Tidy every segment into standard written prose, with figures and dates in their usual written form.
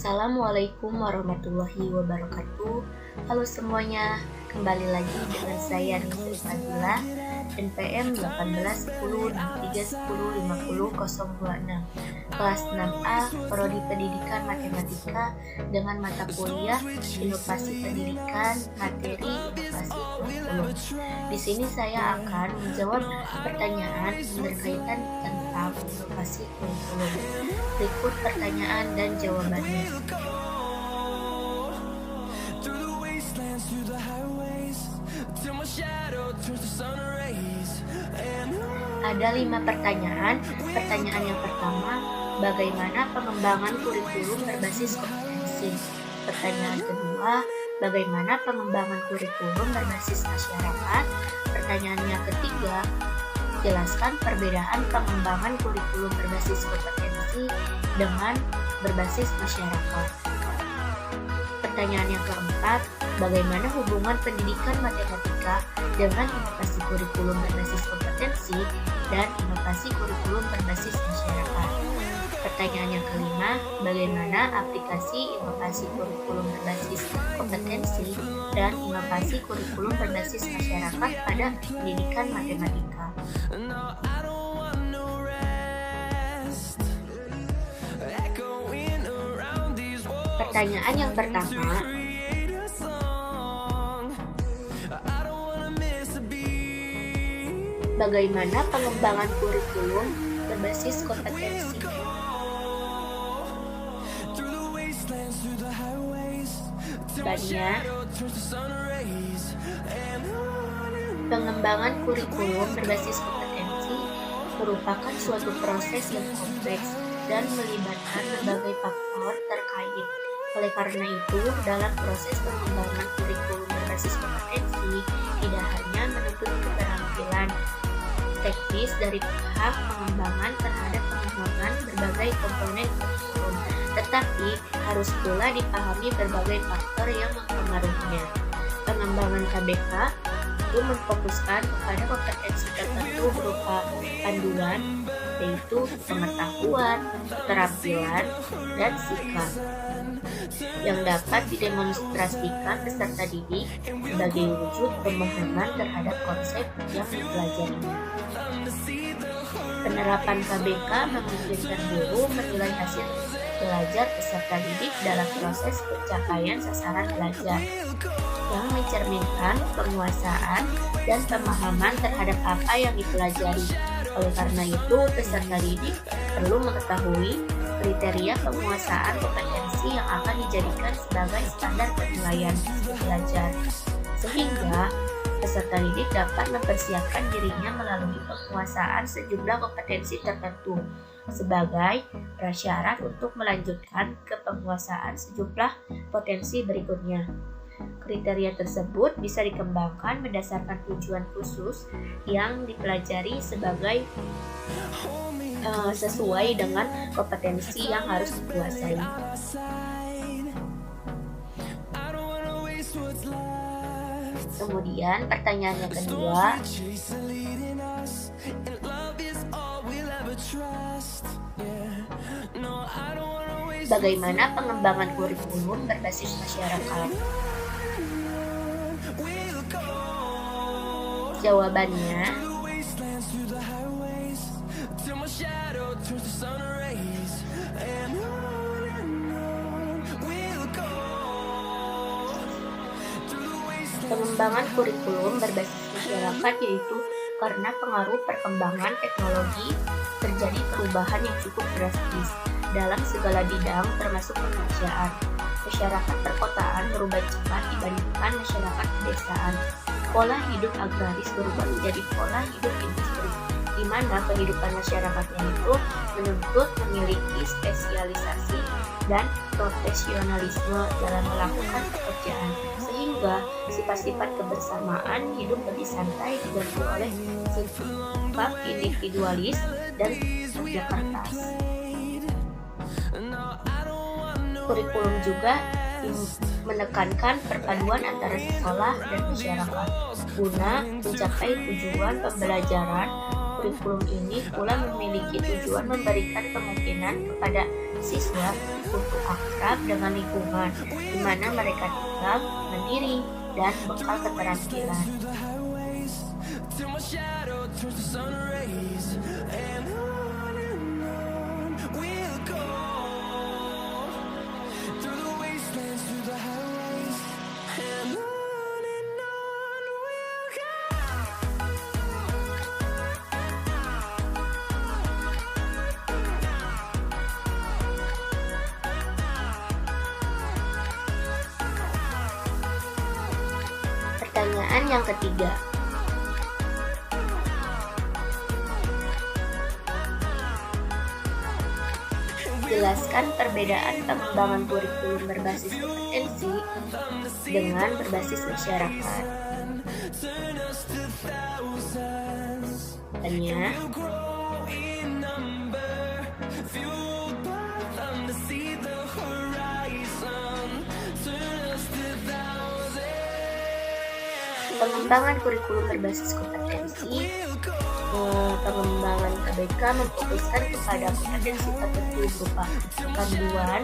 Assalamualaikum warahmatullahi wabarakatuh. Halo semuanya, kembali lagi dengan saya Nusri Fadila, NPM 181063105026, kelas 6A, Prodi Pendidikan Matematika dengan mata kuliah Inovasi Pendidikan, materi Inovasi Kurikulum. Di sini saya akan menjawab pertanyaan berkaitan tentang inovasi kurikulum. Berikut pertanyaan dan jawabannya. Ada 5 pertanyaan. Pertanyaan yang pertama, bagaimana pengembangan kurikulum berbasis kompetensi? Pertanyaan kedua, bagaimana pengembangan kurikulum berbasis masyarakat? Pertanyaan yang ketiga, jelaskan perbedaan pengembangan kurikulum berbasis kompetensi dengan berbasis masyarakat. Pertanyaan yang keempat, bagaimana hubungan pendidikan matematika dengan inovasi kurikulum berbasis kompetensi dan inovasi kurikulum berbasis masyarakat. Pertanyaan yang kelima, bagaimana aplikasi inovasi kurikulum berbasis kompetensi dan inovasi kurikulum berbasis masyarakat pada pendidikan matematika. Pertanyaan yang pertama, bagaimana pengembangan kurikulum berbasis kompetensi? Jawabannya, pengembangan kurikulum berbasis kompetensi merupakan suatu proses yang kompleks dan melibatkan berbagai faktor terkait. Oleh karena itu, dalam proses pengembangan kurikulum berbasis kompetensi tidak hanya menuntut keterampilan teknis dari pihak pengembangan terhadap pengembangan berbagai komponen kurikulum, tetapi harus pula dipahami berbagai faktor yang mempengaruhinya. Pengembangan KBK itu memfokuskan kepada kompetensi tertentu berupa panduan, yaitu pengetahuan, keterampilan, dan sikap yang dapat didemonstrasikan peserta didik sebagai wujud pemahaman terhadap konsep yang dipelajarinya. Penerapan KBK memungkinkan guru menilai hasil belajar peserta didik dalam proses pencapaian sasaran belajar yang mencerminkan penguasaan dan pemahaman terhadap apa yang dipelajari. Oleh karena itu, peserta didik perlu mengetahui kriteria penguasaan kompetensi yang akan dijadikan sebagai standar penilaian belajar, sehingga peserta didik dapat mempersiapkan dirinya melalui penguasaan sejumlah kompetensi tertentu sebagai prasyarat untuk melanjutkan ke penguasaan sejumlah potensi berikutnya. Kriteria tersebut bisa dikembangkan berdasarkan tujuan khusus yang dipelajari sebagai sesuai dengan kompetensi yang harus dikuasai. Kemudian pertanyaan yang kedua, bagaimana pengembangan kurikulum berbasis masyarakat? Jawabannya, pengembangan kurikulum berbasis masyarakat yaitu karena pengaruh perkembangan teknologi terjadi perubahan yang cukup drastis dalam segala bidang termasuk pekerjaan. Masyarakat perkotaan berubah cepat dibandingkan masyarakat pedesaan. Pola hidup agraris berubah menjadi pola hidup industri, di mana kehidupan masyarakatnya itu menuntut memiliki spesialisasi dan profesionalisme dalam melakukan pekerjaan, sehingga sifat-sifat kebersamaan hidup lebih santai diganti oleh sifat individualis dan kerja keras. Kurikulum juga menekankan perpaduan antara sekolah dan masyarakat guna mencapai tujuan pembelajaran. kurikulum ini pula memiliki tujuan memberikan kemungkinan kepada siswa untuk akrab dengan lingkungan di mana mereka tinggal, mandiri, dan bekal keterampilan. Pertanyaan yang ketiga. Jelaskan perbedaan pengembangan kurikulum berbasis kompetensi dengan berbasis masyarakat. Tanya. Pengembangan kurikulum berbasis kompetensi. Pengembangan KBK memfokuskan kepada kompetensi tertentu berupa panduan,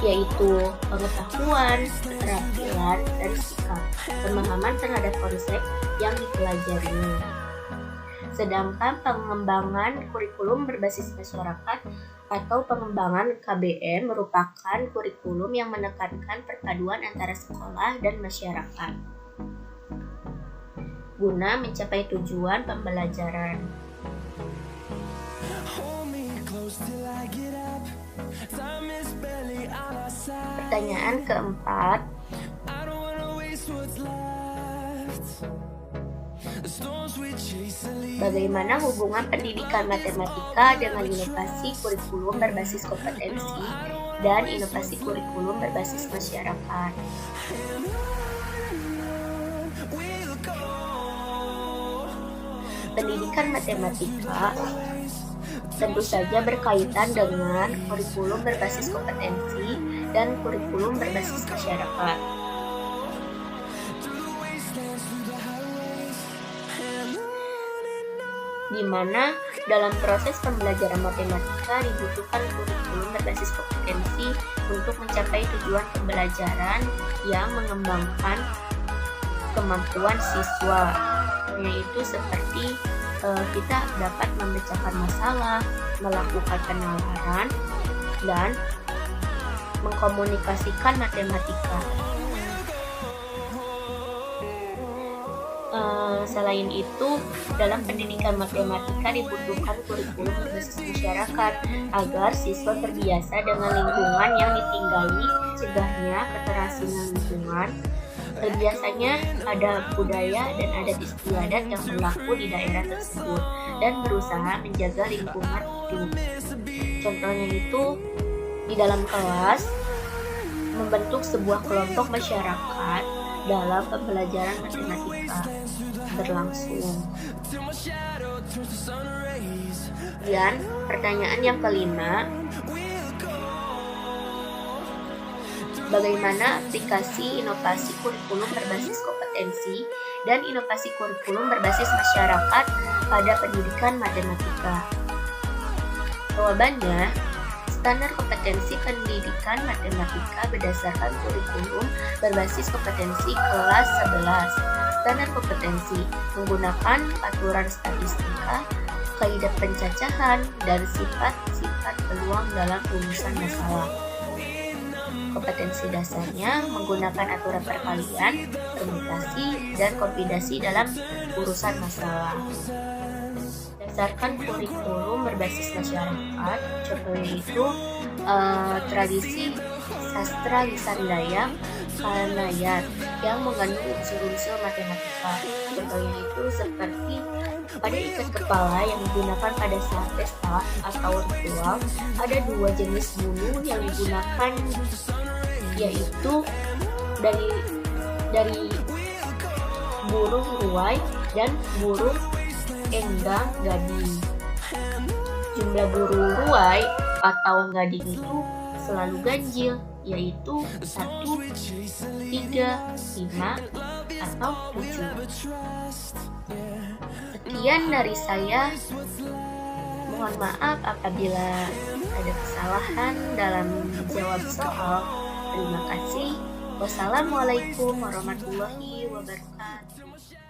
yaitu pengetahuan, keterampilan, dan sikap, pemahaman terhadap konsep yang dipelajarinya. Sedangkan pengembangan kurikulum berbasis masyarakat atau pengembangan KBM merupakan kurikulum yang menekankan perpaduan antara sekolah dan masyarakat guna mencapai tujuan pembelajaran. Pertanyaan keempat. Bagaimana hubungan pendidikan matematika dengan inovasi kurikulum berbasis kompetensi dan inovasi kurikulum berbasis masyarakat? Pendidikan matematika tentu saja berkaitan dengan kurikulum berbasis kompetensi dan kurikulum berbasis masyarakat. Di mana dalam proses pembelajaran matematika dibutuhkan kurikulum berbasis kompetensi untuk mencapai tujuan pembelajaran yang mengembangkan kemampuan siswa, yaitu seperti kita dapat memecahkan masalah, melakukan penalaran, dan mengkomunikasikan matematika. Selain itu, dalam pendidikan matematika dibutuhkan kurikulum berbasis masyarakat agar siswa terbiasa dengan lingkungan yang ditinggali, cegahnya keterasingan lingkungan. Biasanya ada budaya dan adat istiadat yang berlaku di daerah tersebut dan berusaha menjaga lingkungan itu. Contohnya itu di dalam kelas membentuk sebuah kelompok masyarakat dalam pembelajaran matematika berlangsung. Dan pertanyaan yang kelima, bagaimana aplikasi inovasi kurikulum berbasis kompetensi dan inovasi kurikulum berbasis masyarakat pada pendidikan matematika? Jawabannya, standar kompetensi pendidikan matematika berdasarkan kurikulum berbasis kompetensi kelas 11. Standar kompetensi menggunakan aturan statistika, kaidah pencacahan, dan sifat-sifat peluang dalam rumusan masalah. Kompetensi dasarnya menggunakan aturan perkalian, permutasi, dan kombinasi dalam urusan masalah. Berdasarkan kurikulum berbasis masyarakat, contohnya itu tradisi sastra lisan Dayak Kalanayat yang mengandung unsur-unsur matematika. Contohnya itu seperti pada ikat kepala yang digunakan pada saat pesta atau ritual, ada dua jenis bulu yang digunakan, yaitu dari burung ruai dan burung enggang gading. Jumlah burung ruai atau gading itu selalu ganjil, yaitu 1, 3, 5, atau 7. Sekian dari saya. Mohon maaf apabila ada kesalahan dalam menjawab soal. Terima kasih. Wassalamualaikum warahmatullahi wabarakatuh.